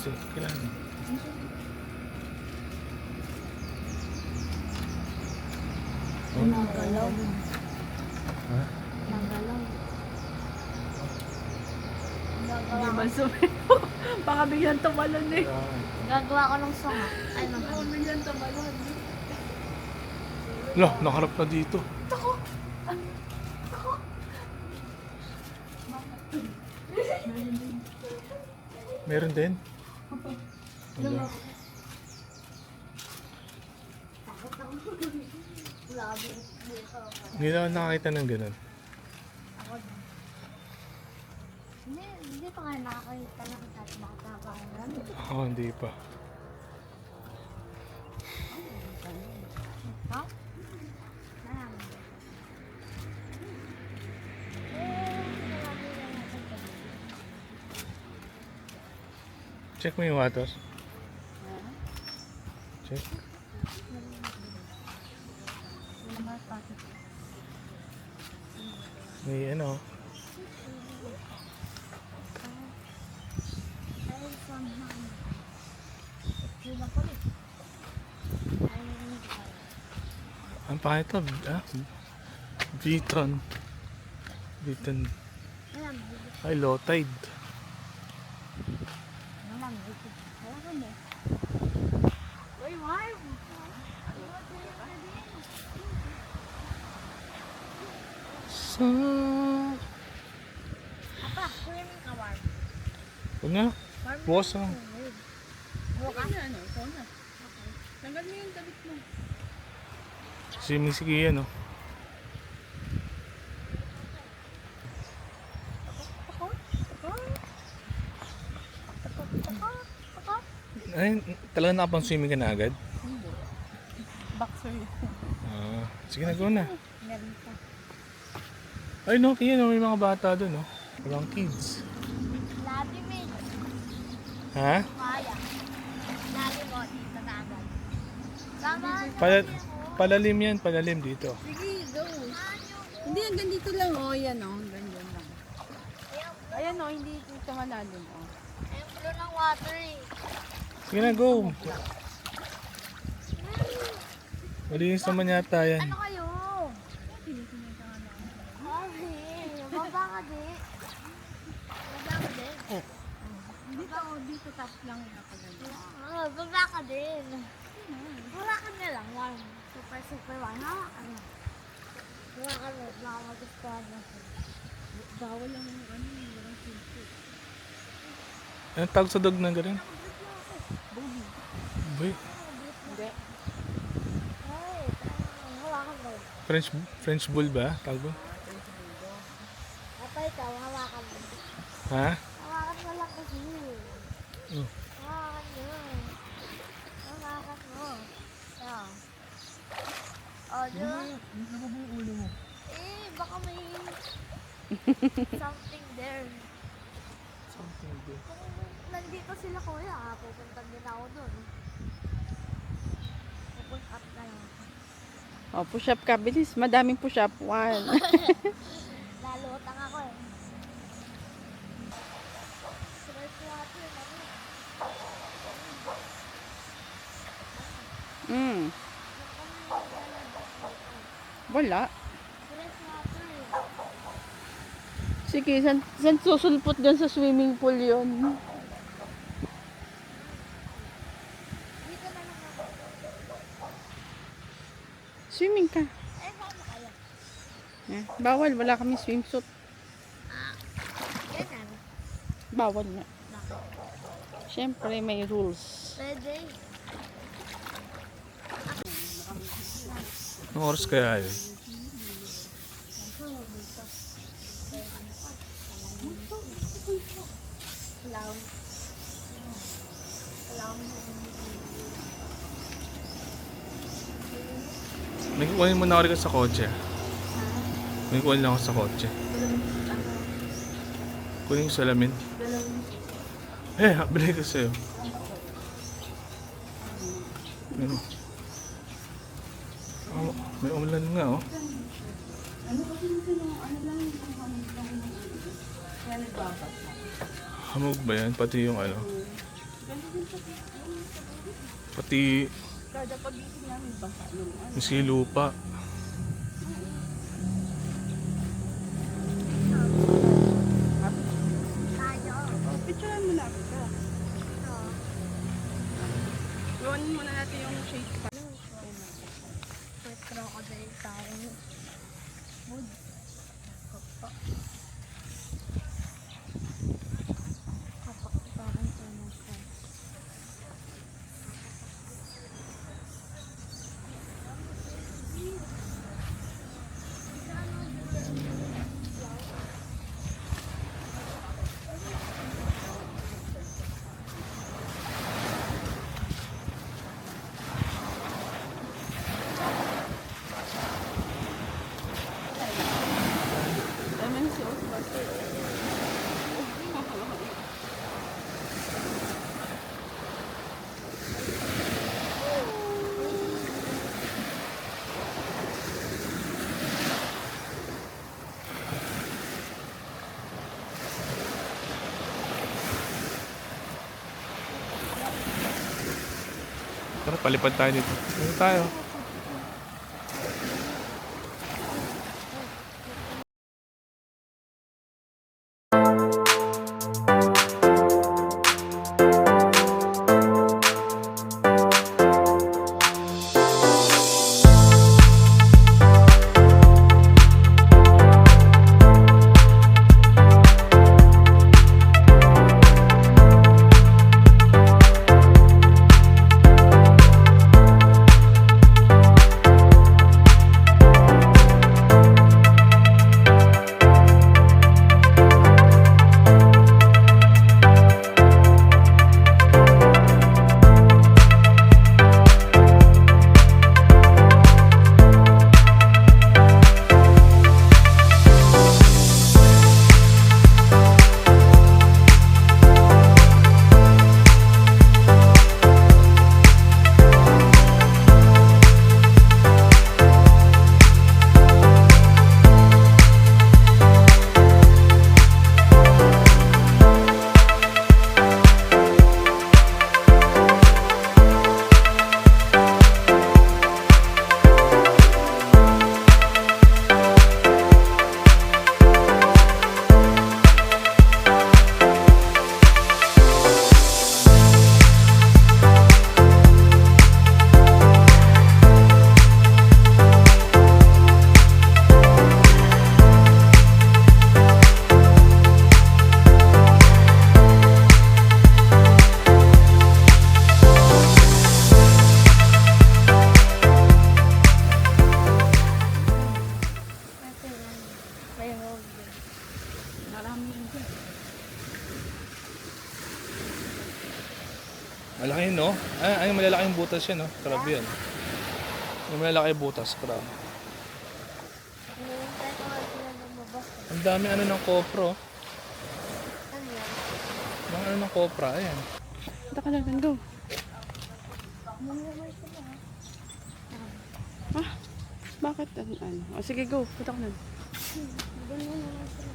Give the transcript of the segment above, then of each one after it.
kasi. Kailangan. Nagalaw. Ha? Nagalaw. Hindi man sumipo. Baka bigyan tumalon eh. Gagawa ko ng song. Ano? Baka bigyan tumalon. Lah, nakarap na dito. Meron din? Wala. Hindi na ako nakakita ng ganun. Hindi pa nga nakakita ng kahit bata pa ngayon. Ako hindi pa. Ha? Check mo yung water. Check. May ano. Ang pangit ito. Vitron. Vitron. Ay, low tide. Sa... Apa, swimming ka, Warm? Huwag nga. Bukas lang. Bukas? Ano, ikaw na. Tanggal mo yung damit mo. Swimming si Kian, no? Ay, talaga nakapang swimming ka na agad? Boxer yun. Ah, sige na, go na. Meron pa. Ay, no, Kian, no, may mga bata doon, no? Walang kids. Labi, mate. Ha? Kaya. Labi mo, dito na agad. Tama. Palalim yan, palalim dito. Sige, go. Hindi, hanggang dito lang. Oh, yan oh. Hanggang dyan lang. Ayan oh, hindi dito malalim oh. Ayun, blue ng water eh. Sige na, go. Malinis naman yata yan. Ano kayo? Ay, baba ka di. Baba ka din. Dito tapos lang yung nakaganda. Baba ka din. Wala ka na lang. Warm. Super warm. Hawakan mo. Hawakan mo. Baka magustuhan mo. Bawal lang yung ano, yung swimsuit. Anong tawag sa dog na ganun? Boy, Hindi. Ay, hawakan mo. French bull ba? Tawag ba? Apa ikaw, hawakan mo. Ha? Hawakan mo lang kasi. Oh. Hawakan mo. Hawakan mo. Yan. O, di ba? Ano ba yung ulo mo? Eh, baka may something there. Something good. Kung nandito sila kuya, pupunta din ako doon. Pupunta up na lang. Oh, push up ka. Bilis. Madaming push up. 1. Lalutang ako eh. Fresh water, mami. Wala. Fresh water eh. Sige, saan susulpot dyan sa swimming pool yun? Dito na lang ako. Swimming ka. Eh, saan na kayo? Bawal. Wala kami swimsuit. Ganun. Bawal nga. Bakit? Siyempre, may rules. Pwede. Anong oras kaya yun? Clown. Clown. May kukunin mo na ako rin sa kotse. May kukunin lang ako sa kotse. Kunin yung salamin. Eh, bili ko sa'yo. Ano? Oh, may umulan nga, oh. Hamog ba yan? Pati yung ano? Pati Kada pagising namin basa yung ano. yung silupa. Tayo. Oh, picturean mo na ako ka. Ito. Iwanin muna natin yung shade pa. May crocodile tayo. Mood. Kapak. Kapak parang tumusok. Naman si Osbuster. Tara, palipad tayo dito. Dito tayo. May hog. Marami yun dyan. Malaki yun, no? Ay, malalaki yung butas yan, no? Crab yan. Yung malalaki yung butas, crab. Hinihintay ko nga sila lumabas. Ang dami ano ng kopro. Ano yan? Mga ano ng kopra, ayan. Punta ka lang, go. Mamamay sila. Ah, bakit? Ano? O sige, go. Punta ka lang. Ganun naman sila.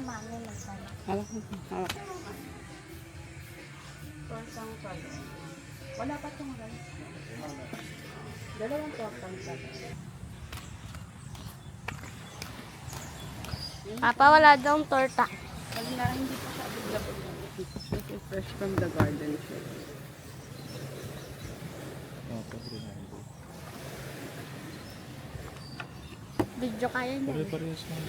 Mami nagpala. Hawak mo. Hawak. Torsang pala. Wala pa itong guys. Dalawang torsang pala. Papa, wala daw torta. Pag na hindi pa siya available. This is fresh from the garden siya. Video kaya niya. Pare-parehas lang.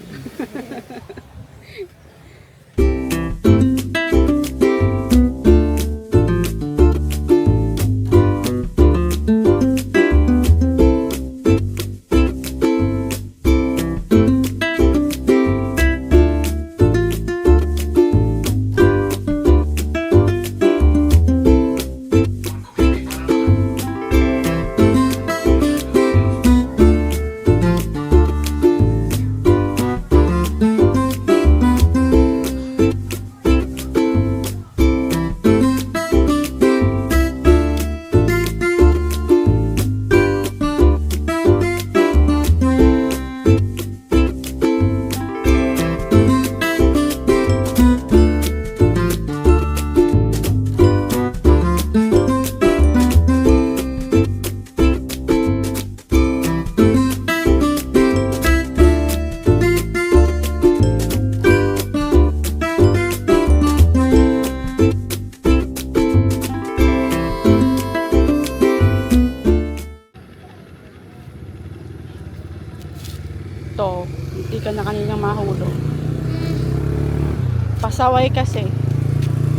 Pasaway kasi.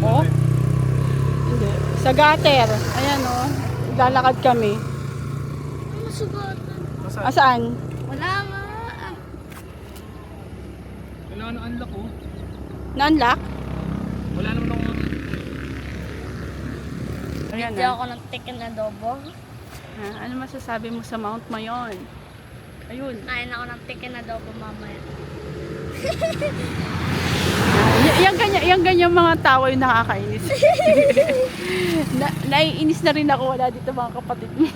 Oh? Hindi. Sa gutter. Ayan oh. Lalakad kami. Masugatan. Asaan? Wala nga. Kailangan ng unlock oh. Na-unlock? Wala naman akong... Ayan Hindi na. ako ng chicken adobo. Ano masasabi mo sa Mount Mayon? Ayun. Kain ako ng chicken adobo mamaya. Yung ganyan mga tao yung nakakainis. Naiinis na rin ako, wala dito mga kapatid mo.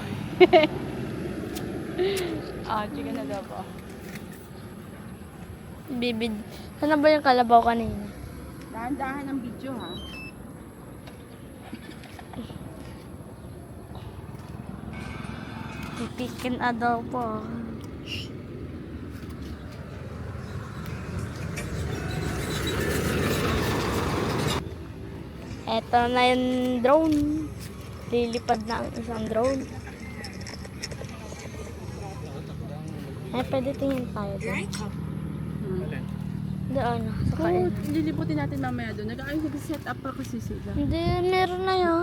Chicken adobo. Bibid. Sana ba yung kalabaw kanina? Dahan-dahan ang video ha. Chicken adobo. Eto na yung drone. Lilipad na ang isang drone. Pwede tingin tayo doon. Doon, sa kain. Liliputin natin mamaya doon. Nag-set up pa kasi sila. Hindi, meron na yan.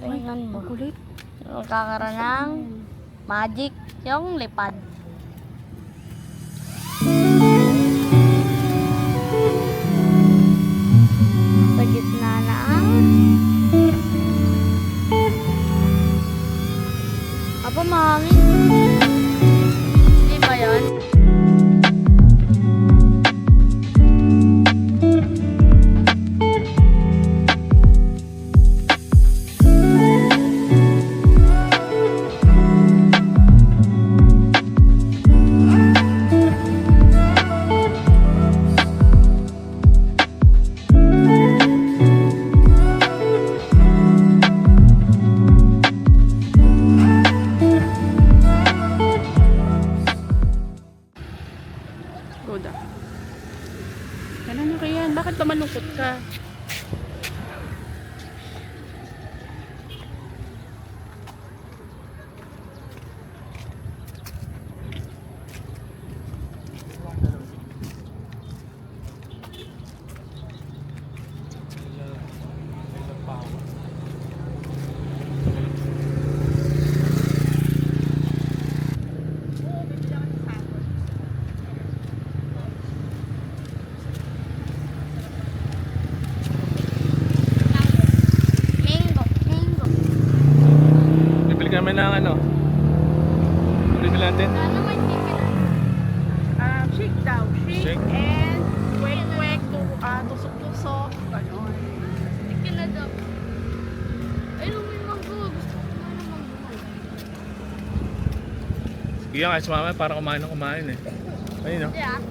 Tingnan mo. Kulit. Magkakaroon ng magic yung lipad. Sa gitna na ang Aba, mami. Hindi ba yan? Goda. Ano kaya? Bakit ba malungkot ka? Mango, mango. Bibili kami ng ano. Bibili natin. Ano may chicken? Shake daw. Shake, Shake. and kwek-kwek, tusok-tusok. Ganon. Chicken adobo. Ayun, may mango. Gusto ko kumain ng mango. Sige nga, sumama para kumain eh. Ayun no. Hindi ah.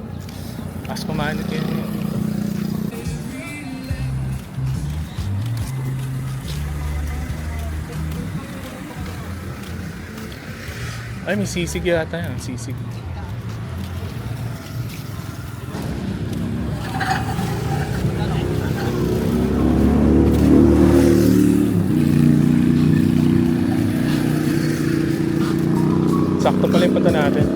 As kumain ito yun. Ay, may sisig yata yan. Sisig. Sakto pala yung punta natin.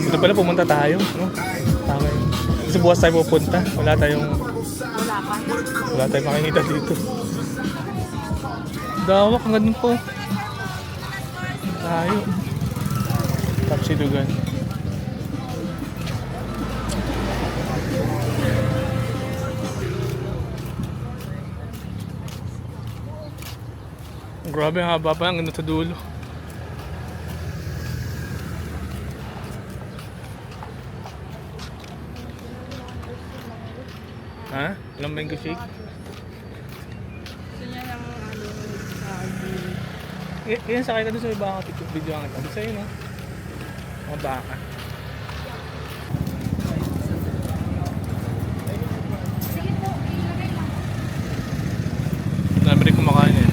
Ito pala pumunta tayo. No? Tama yun. Kasi bukas tayo pupunta. Wala tayong makikita dito. Dawak, ang ganun po. Tayo. Tapsidugan. Grabe, haba pa hanggang sa dulo. Ha? Walang mango shake? Gusto niya ng sabi. Yan sakay ka doon sa ibang video ang ito. Sa'yo no? Mga baka. Dami rin kumakain eh.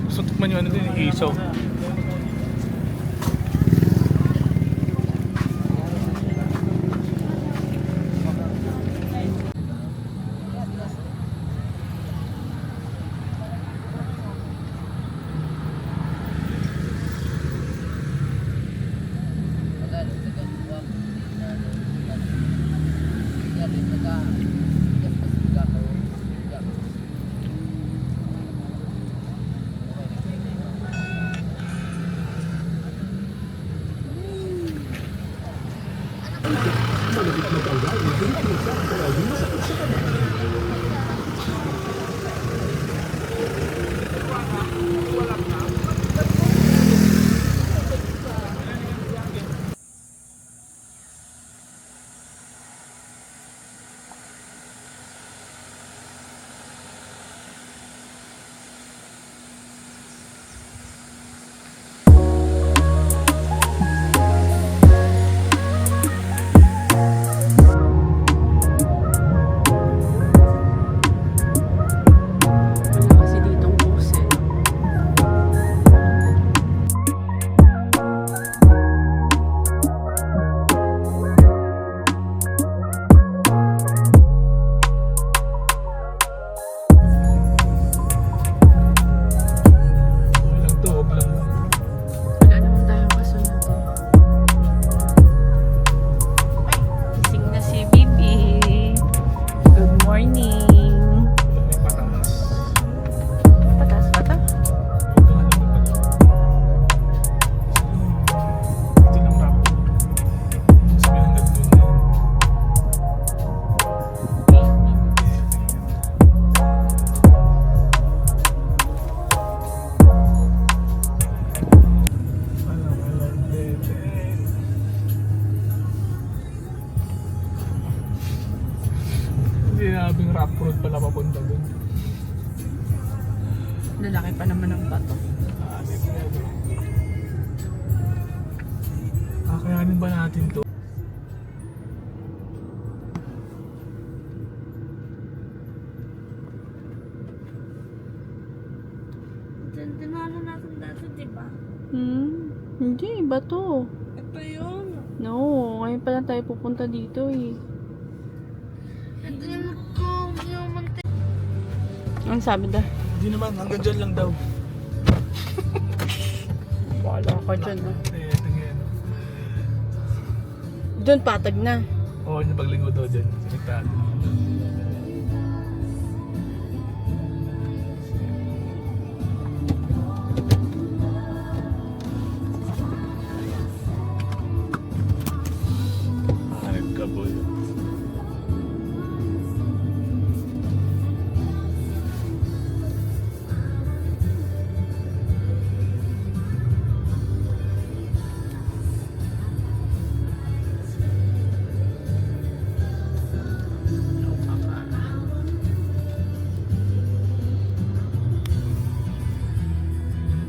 Gusto tikman yung ano din, isaw. Wala kasi ditong bus eh. Walang to, walang. Wala naman tayong kasunod eh. Ay, gising na si Bibi. Good morning. May patamas. Patas, patas. Ito lang rap. Sabi hanggang doon na. Hindi nabing rock road pala papunta doon. Lalaki pa naman ang bato. Kakayanin ba natin to? Dinalo natin dati, di ba? Hindi, bato. Ito yun. No, ngayon pa lang tayo pupunta dito eh. Ito yung magkumunti. Ang sabi da? Hindi naman, hanggang dyan lang daw. Wala ka dyan ah. Ito yan. Doon patag na. Oo, yung pagligo daw dyan. Siniktado. Nagkaboy.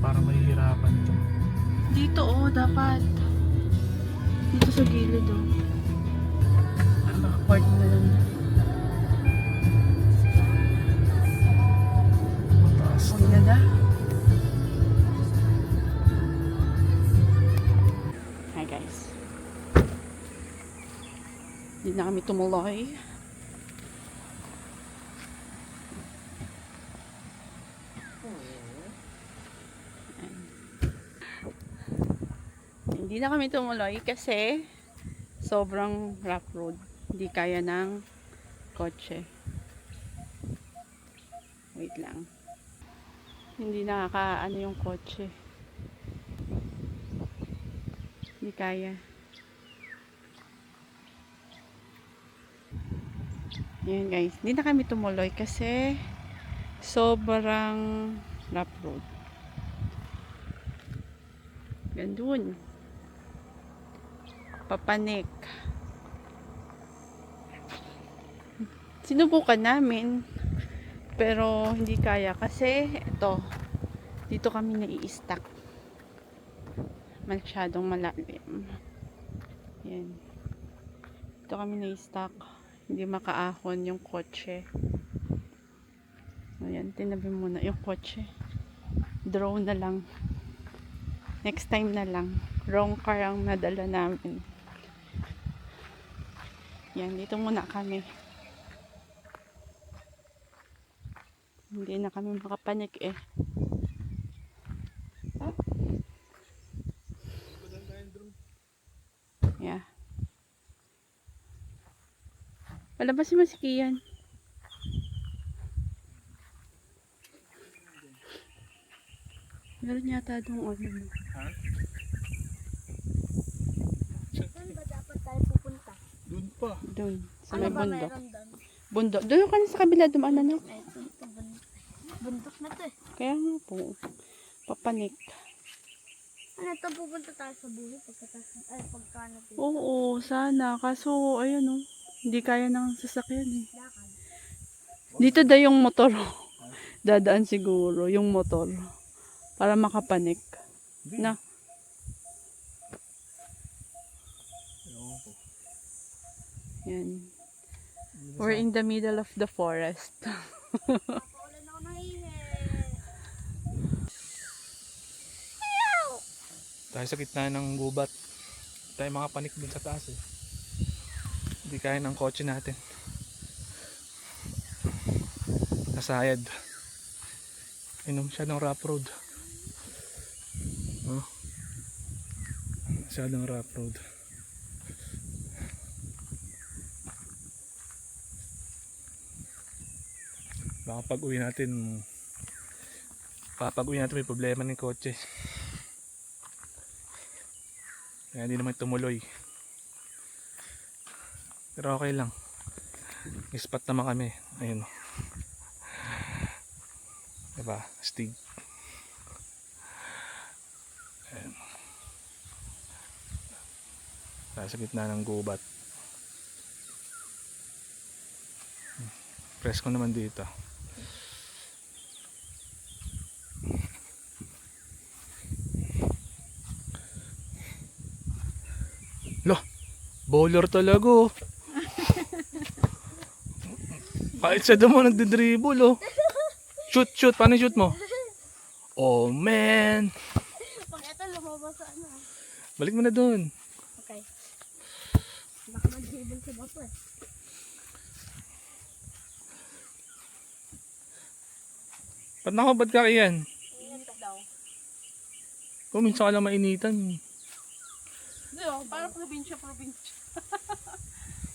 Parang mahihirapan to. Dito oh, dapat. Dito sa gilid oh. Naka-park na lang. Mataas. Ang ganda. Hi guys. Hindi na kami tumuloy. Hindi na kami tumuloy kasi sobrang rough road. Hindi kaya ng kotse. Wait lang. Hindi nakakaano yung kotse. Hindi kaya. Ayan guys. Hindi na kami tumuloy kasi sobrang rough road. Gandun. Papanik. Sinubukan namin pero hindi kaya kasi ito dito kami nai-stuck, masyadong malalim. Yan, dito kami nai-stuck, hindi makaahon yung kotse. Ayan, tinabi muna yung kotse, drone na lang, next time na lang. Wrong car ang nadala namin. Yan, dito muna kami. Hindi na kami makapanik eh. Yeah. Palabas si Masikiyan. Meron yata doon ano. Ha? Saan ba dapat tayo pupunta? Doon pa. Doon, sa Ano may ba bundok. meron doon? Bundok. Doon ka na sa kabila, dumaan na. Ito, bundok na to eh. Kaya nga po, papanik. Ano ito, pupunta tayo sa buhay pagka natin. Oo, sana. Kaso, ayun oh, hindi kaya ng sasakyan eh. Lakad. Dito daw yung motor. Dadaan siguro, yung motor. Para makapanik. Na. Yan. We're in the middle of the forest. Paulan ako ng ihe. Tayo sa gitna ng gubat. Tayo makapanik dun sa taas eh. Hindi kaya ng kotse natin. Nasayad. Inom siya ng rough road. Oh. Masyadong rough road. Baka pag uwi natin may problema ng kotse. Kaya hindi naman tumuloy. Pero okay lang. May spot naman kami. Ayun. Diba? Stig. Ayun. Tayo sa gitna ng gubat. Presko naman dito. Loh, bowler talaga oh. Kahit sa damo nagdidribble oh. Shoot, paano yung shoot mo? Oh man. Pag ito lumabas sa ano. Balik mo na dun. Okay. Baka mag-dribble si Bato eh. Ba't nakabad ka yan? Ingat daw. Kung minsan ka lang mainitan. Hindi oh, parang probinsya.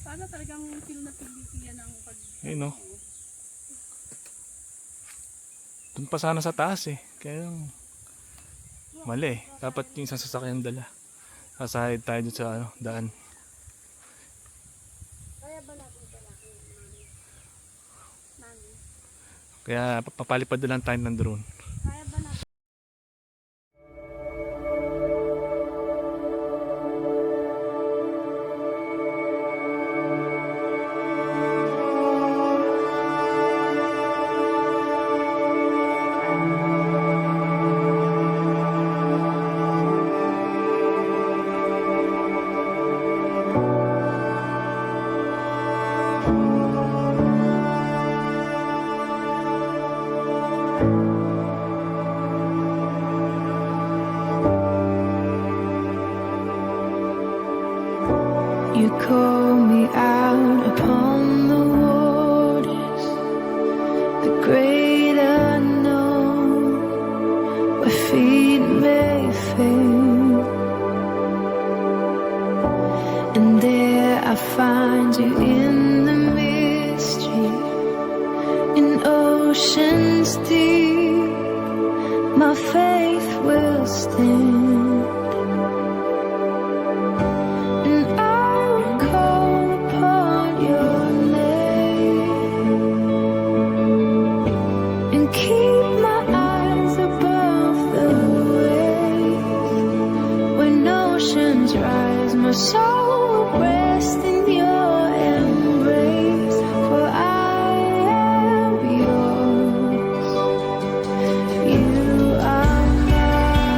Sana talagang feel na yan ang pag... Ayun oh. Dun pa sana sa taas eh. Kaya yung mali eh. Dapat yung isang sasakyan dala. Sasahid tayo dun sa ano, daan. Kaya ba natin palaki Mami? Kaya papalipad na lang tayo ng drone. Kaya ba natin? You call me out upon the waters, the great unknown, where feet may fail. And there I find you in the mystery, in oceans deep, my faith will stand. My soul will rest in your embrace, for I am yours. You are mine.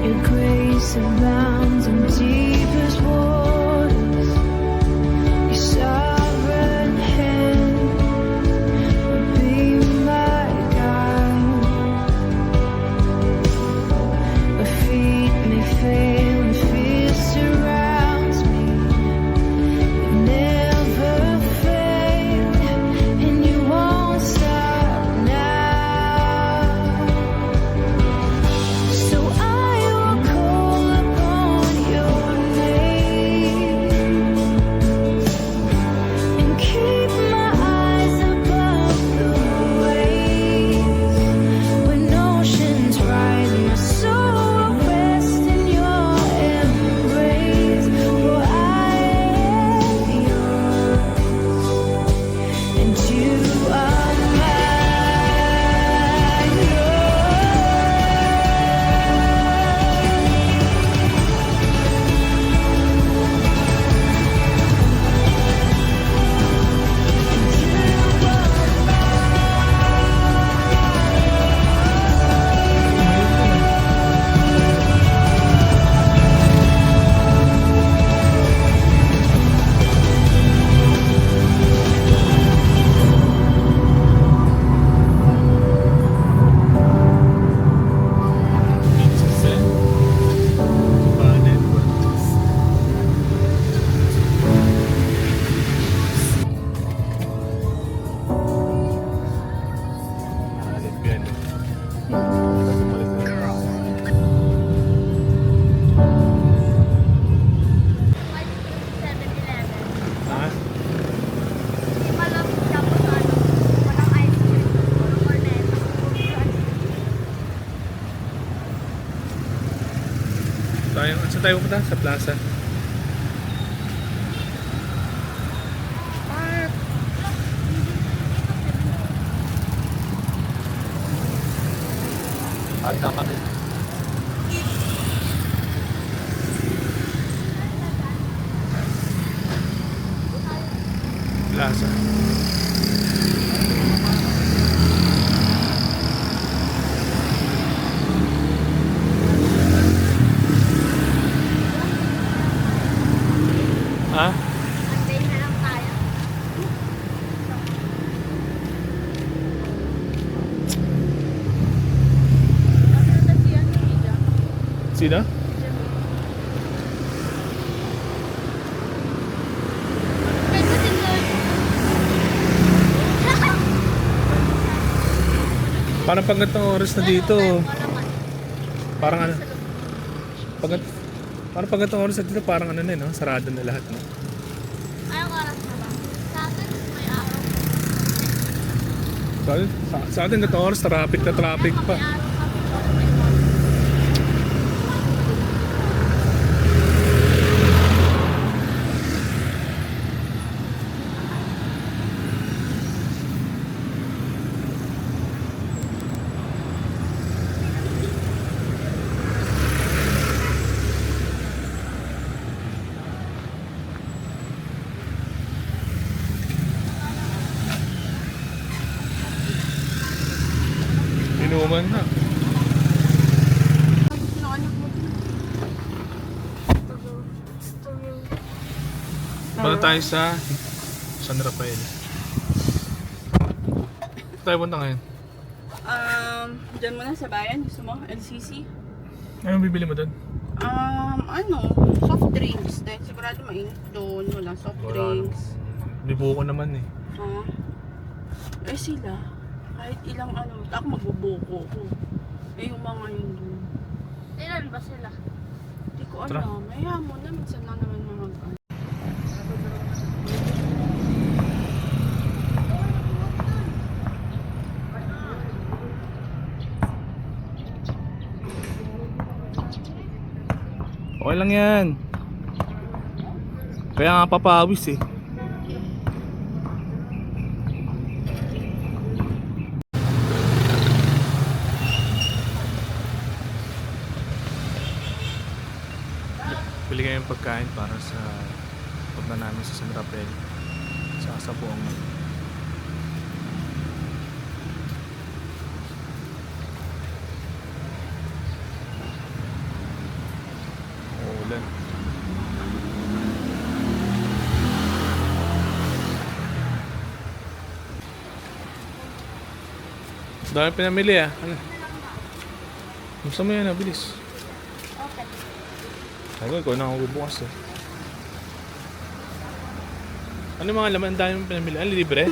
Your grace abounds in deepest waters. Sovereign tayo pupunta? Sa plaza. Ada kami. Plaza. Ha? Antay na lang tayo. Sino? Pwede din doon. Parang pagkat ng oras na dito. Parang ano? Pagkat parang pagkat ng oras na dito parang ano na no? Sarado na lahat no? Anong oras na ba? Sa atin, may araw. Sa atin gatong oras traffic na traffic pa. May araw kami. Inuman na. Punta tayo sa San Rafael. Saan tayo punta ngayon? Diyan muna sa bayan. Gusto mo? LCC? Anong bibili mo doon? Soft drinks. Dahil sigurado mainit doon. Wala soft Wala. drinks. Libo ko naman eh. Sila. Kahit ilang ako magbubuko ko. Yung mga yun doon. Ilan ba sila? Hindi ko Tara. alam. Maya mo na. Minsan lang naman mga Okay lang yan. Kaya nga papawis eh. Bili kayong pagkain para sa punta namin sa San Rafael. Sa buong ulan. Dami pinamili ah. Ano? Gusto mo yan ah, bilis. Okay. Ako, ikaw na ako bubukas eh. Ano mga laman? Ang dami mong pinamili? Ano, libre?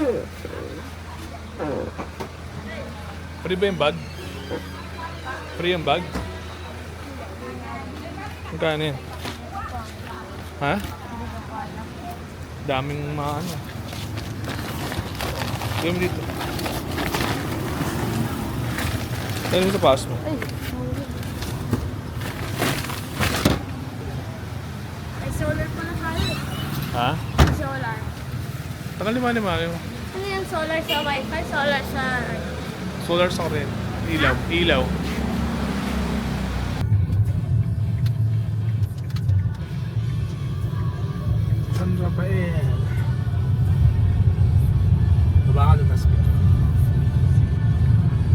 Free ba yung bag? Free yung bag? Magkano yan? Ha? Daming mga ano. Gawin mo dito. Ano mo sa pass mo? Ay, solar pala tayo. Ha? Solar. Taka lima-lima. Ano yung solar sa wifi? Solar sa... Solar sa rin. Ilaw. Ilaw. San Rafael. Baba ka doon, Nasbit.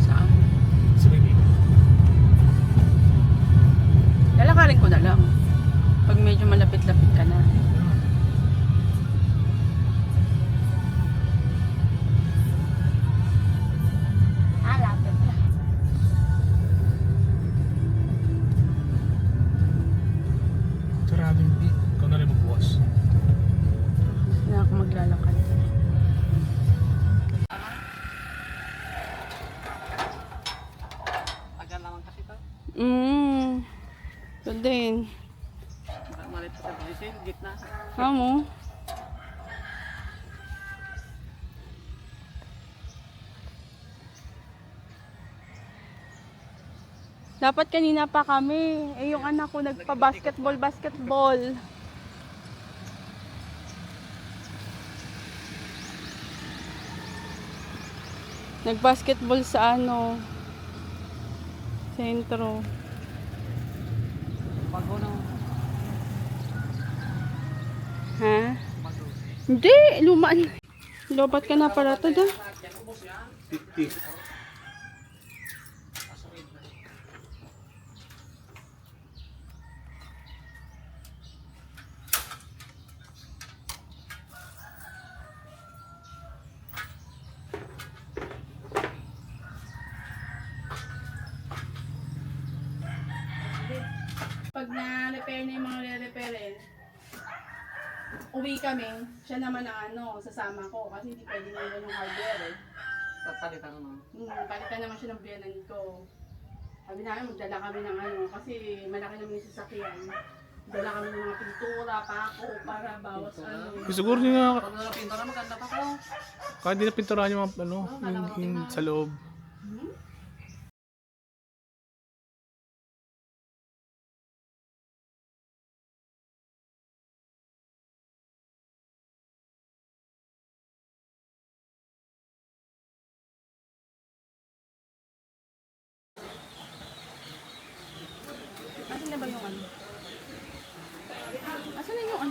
saan. Sa Bibigan. Lalakarin ko na lang. Pag medyo malapit-lapit ka na. Lapit na. Sarado yung beat. Ikaw na rin magbukas. Hindi na ako maglalakad. Tagal naman kasi to. Ito din. Malit sa Brazil, gitna. Hamo. Dapat kanina pa kami. Eh, yung anak ko basketball. Nag-basketball sa sentro. Bago na. Ha? Hindi, luma na. Lobat ka na para ito da. 50. Pag na-repair na yung mga re-repairin, uwi kami, siya naman ang sasama ko kasi hindi pwede nila yung hardware eh. Pagpalitan naman. Palitan naman siya ng biyanan ko. Sabi namin magdala kami ng kasi malaki naman yung sasakyan. Dala kami ng mga pintura, pako, para bawas Siguro din nga, Pag nalapinto na maganda pa ko. kahit di na pinturahan yung mga yung sa loob. Asan na ba yung Asan na yung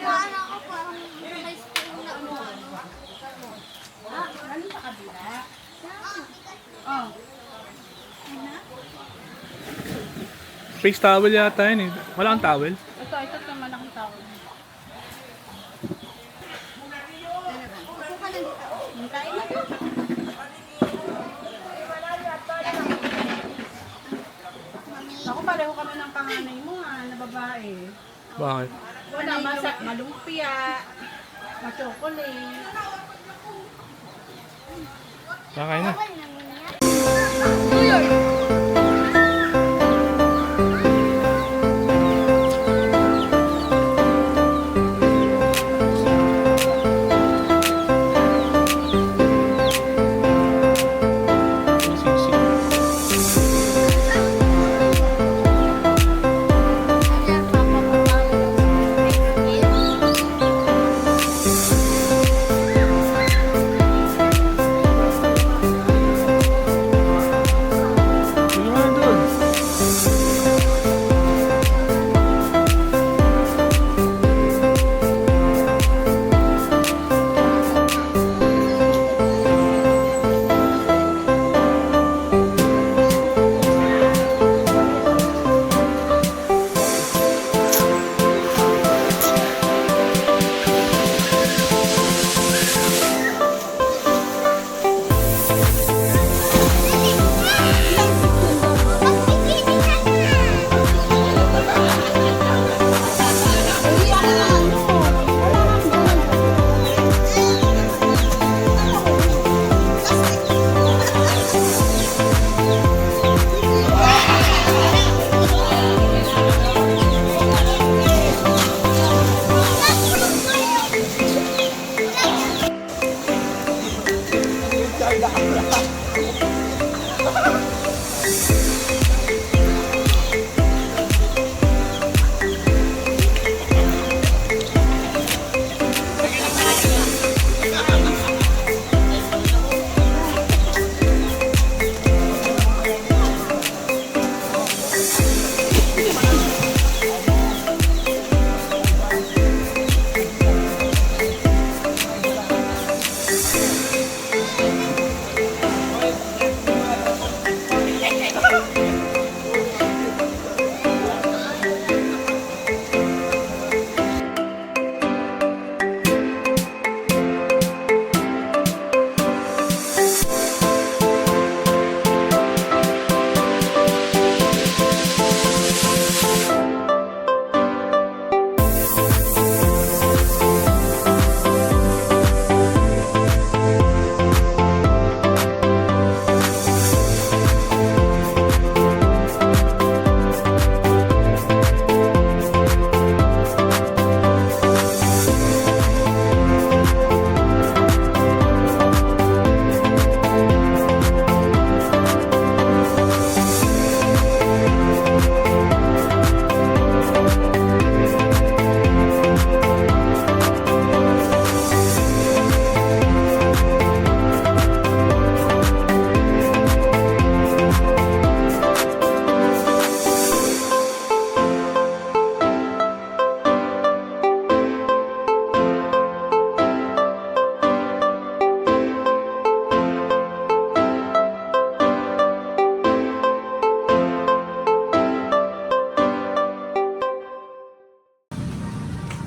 Ano ako parang high school na Galing sa kabila. Oh. Face towel yata yun eh. Wala kang towel? Ito ito malaking tao. Upo ka lang dito. Hintayin na. Ako pareho kami ng panganay mo na babae. Bakit? Wala, malumpia, ma-chocolate. Kakain na. Okay lang yun yan.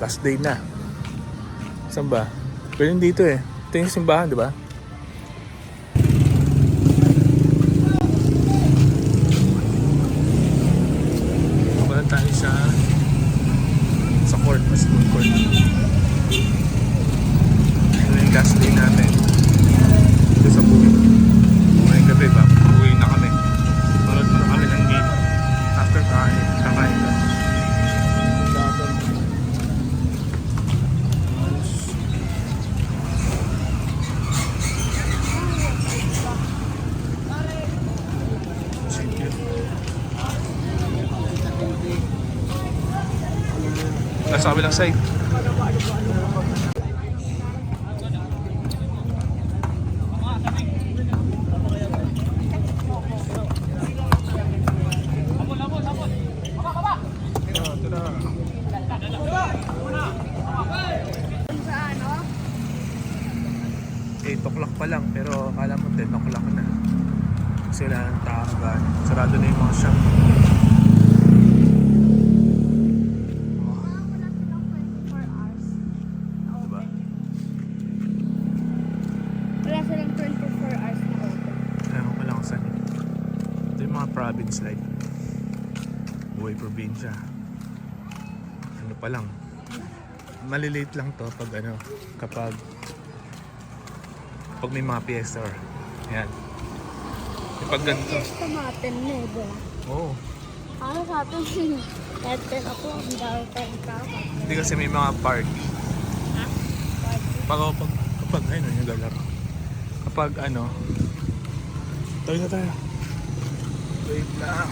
Last day na. Saan ba? Pwede dito eh. Ito yung simbahan, di ba? Wala tayo sa court, basketball court. Ito yung last day natin. Ito sa buwi. May gabi ba? Uwi na kami. Manood muna kami ng game. After kakain ka. Nasa kabilang side. Sa ano? 8 o'clock pa lang pero akala mo 10 o'clock na. Kasi wala ng tao ba? Sarado na yung mga shop. Wala silang 24 hours. Diba? Wala silang 24 hours na open. Ewan ko lang kung saan. Ito yung mga province like buhay probinsya. Ano pa lang. Malilate lang to pag ano, kapag may mga fiesta or yan. Kapag ganito. Fiesta natin na eh, diba? Oo. Ano sa atin? Kahit 10 ako, ang dami tayong tao. Hindi kasi may mga party. Ha? Kapag ano yung lalaro. Kapag ano. Tayo na tayo. Wait lang.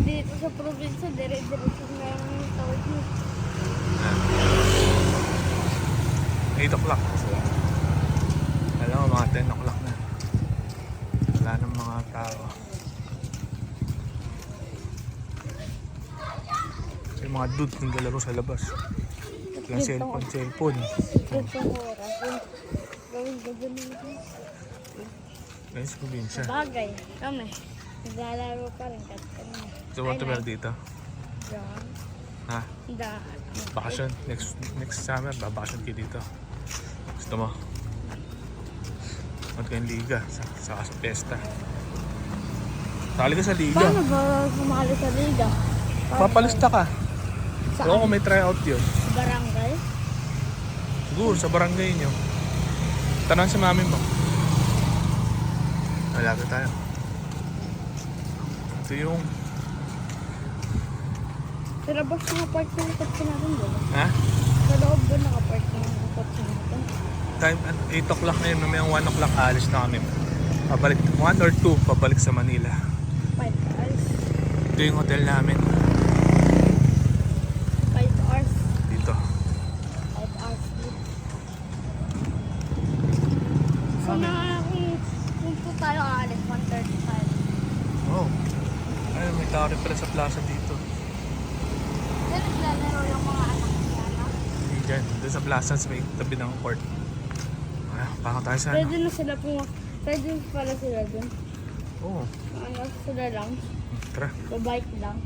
Dito sa probinsya, dire-diretso na yung tawag mo. 8 o'clock. Alam mo, mga 10 o'clock na. Wala nang mga tao. Yung mga dude naglalaro sa labas. Walang cellphone. Dito ang oras. Gawin nito. Ngayon sa probinsya. Bagay. Kami. Naglalaro pa rin kahit kanina. So, want to meron dito? Yan. Ha? Daan. Bakasyon. Next summer, babakasyon kayo dito. Gusto mo? Huwag kayong liga sa pesta. Sali ka sa liga. Paano ba sumali sa liga? Papalista ka. Saan? Oo, kung may tryout yun. Sa barangay? Siguro, sa barangay nyo. Tanong sa mami mo. Malapit tayo. Ito yung... Sa labas nakapark na yung kotse natin, diba? Ha? Sa loob ba nakapark na yung kotse natin? Time, 8 o'clock na yun. May 1 o'clock alis na kami. Pabalik, 1 or 2 pabalik sa Manila. 5 hours. Ito yung hotel namin. 5 hours. Dito. 5 hours. So na kung po tayo aalis, 1:35. Oh. Ayun, may tao rin pala sa plaza dito. Then naglalaro yung mga anak nila, no? Diyan, doon sa plaza sa may tabi ng court. Baka tayo sa ano? Pwede na sila pwede pala sila dun. Oo. Ano sila lang, Tara. babike lang.